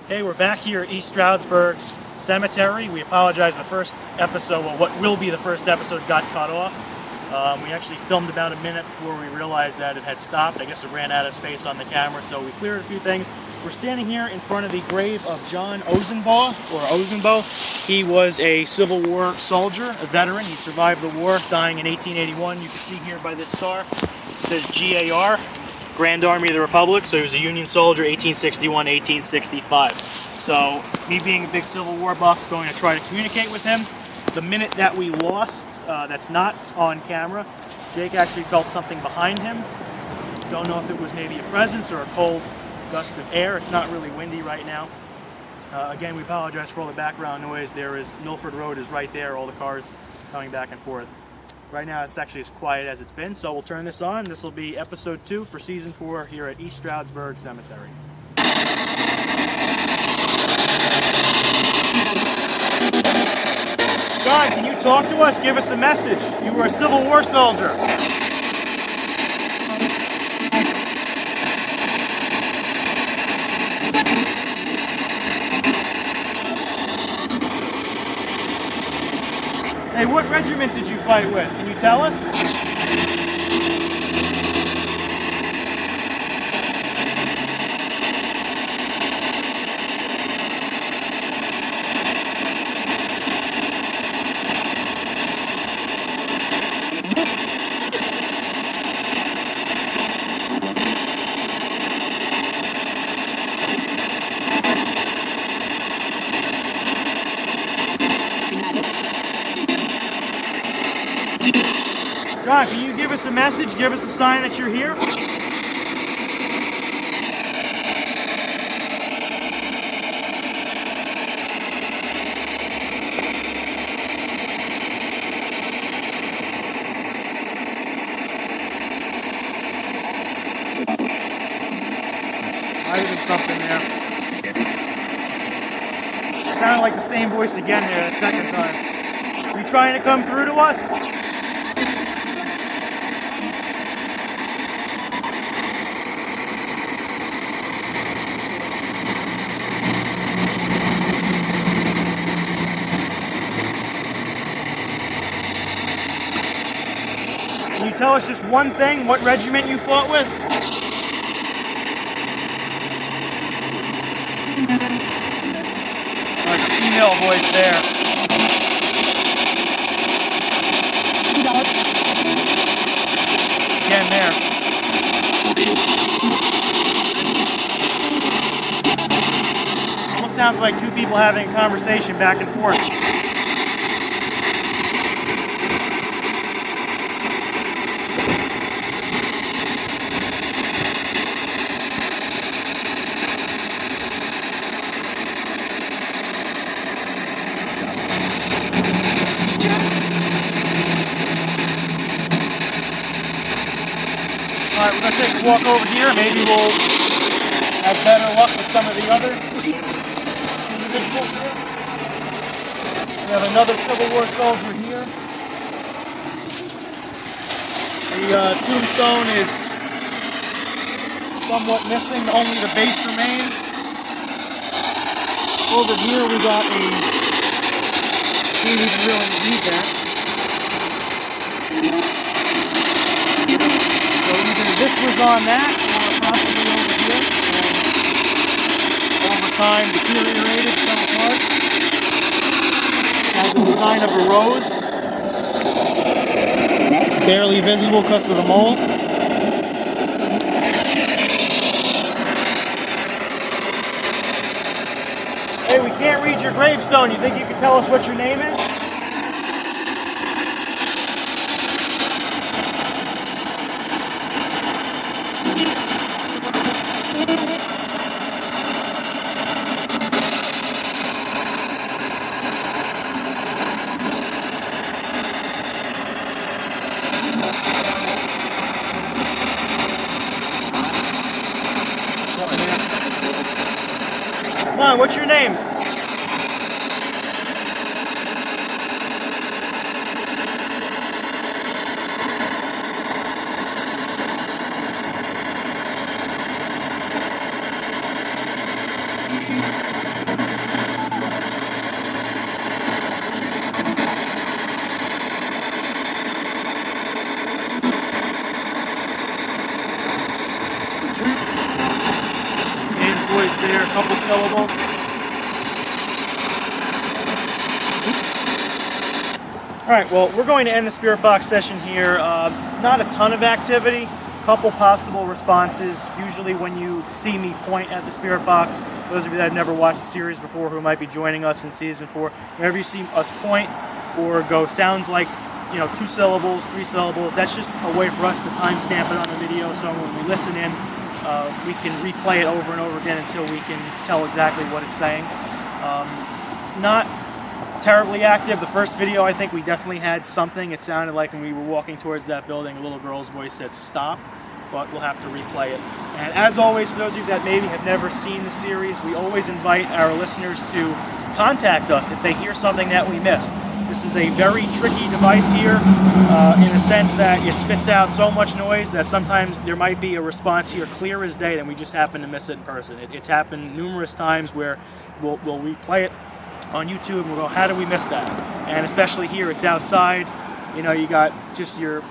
Hey, we're back here at East Stroudsburg Cemetery. We apologize, the first episode, well, what will be the first episode, got cut off. We actually filmed about a minute before we realized that it had stopped. I guess it ran out of space on the camera, so we cleared a few things. We're standing here in front of the grave of John Ozenbo. He was a Civil War soldier, a veteran. He survived the war, dying in 1881. You can see here by this star, it says GAR. Grand Army of the Republic, so he was a Union soldier, 1861, 1865. So, me being a big Civil War buff, going to try to communicate with him. The minute that we lost, that's not on camera, Jake actually felt something behind him. Don't know if it was maybe a presence or a cold gust of air. It's not really windy right now. Again, we apologize for all the background noise. Milford Road is right there, all the cars coming back and forth. Right now it's actually as quiet as it's been, so we'll turn this on. This will be episode 2 for season 4 here at East Stroudsburg Cemetery. John, can you talk to us? Give us a message. You were a Civil War soldier. Hey, what regiment did you fight with? Can you tell us? John, can you give us a message? Give us a sign that you're here? Might have been something there. Sounded like the same voice again there the second time. You trying to come through to us? Can you tell us just one thing, what regiment you fought with? Like a female voice there. Again there. Almost sounds like two people having a conversation back and forth. Alright, we're going to take a walk over here. Maybe we'll have better luck with some of the other individuals here. We have another Civil War soldier here. The tombstone is somewhat missing. Only the base remains. Over here we got a... We didn't really need that. This was on that, or possibly over here, and over time deteriorated, fell apart. Has the design of a rose. It's barely visible because of the mold. Hey, we can't read your gravestone. You think you can tell us what your name is? Come on, what's your name? there, a couple syllables. Alright, well, we're going to end the spirit box session here. Not a ton of activity, couple possible responses. Usually when you see me point at the spirit box, those of you that have never watched the series before who might be joining us in season 4, whenever you see us point or go sounds like, 2 syllables, 3 syllables, that's just a way for us to timestamp it on the video, so when we listen in, we can replay it over and over again until we can tell exactly what it's saying. Not terribly active. The first video, I think we definitely had something. It sounded like when we were walking towards that building, a little girl's voice said stop, but we'll have to replay it. And as always, for those of you that maybe have never seen the series, we always invite our listeners to contact us if they hear something that we missed. This is a very tricky device here in a sense that it spits out so much noise that sometimes there might be a response here clear as day and we just happen to miss it in person. It's happened numerous times where we'll replay it on YouTube and we'll go, how did we miss that? And especially here, it's outside. You got just your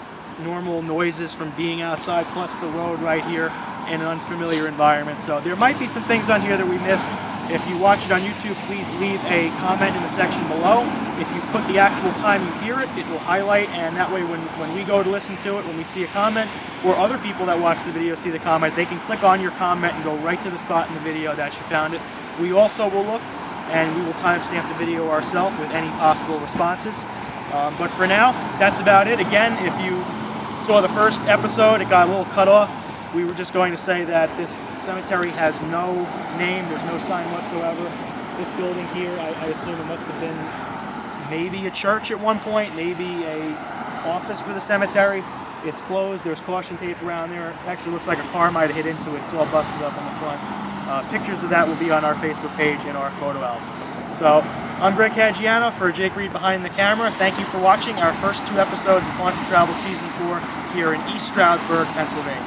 normal noises from being outside plus the road right here in an unfamiliar environment. So there might be some things on here that we missed. If you watch it on YouTube, please leave a comment in the section below. If you put the actual time you hear it, it will highlight, and that way when we go to listen to it, when we see a comment, or other people that watch the video see the comment, they can click on your comment and go right to the spot in the video that you found it. We also will look and we will timestamp the video ourselves with any possible responses. But for now, that's about it. Again, if you saw the first episode, it got a little cut off. We were just going to say that this cemetery has no name, there's no sign whatsoever. This building here, I assume it must have been maybe a church at one point, maybe a office for the cemetery. It's closed, there's caution tape around there. It actually looks like a car might have hit into it, it's all busted up on the front. Pictures of that will be on our Facebook page in our photo album. So, I'm Greg Caggiano for Jake Reed behind the camera. Thank you for watching our first 2 episodes of Haunted Travel Season 4 here in East Stroudsburg, Pennsylvania.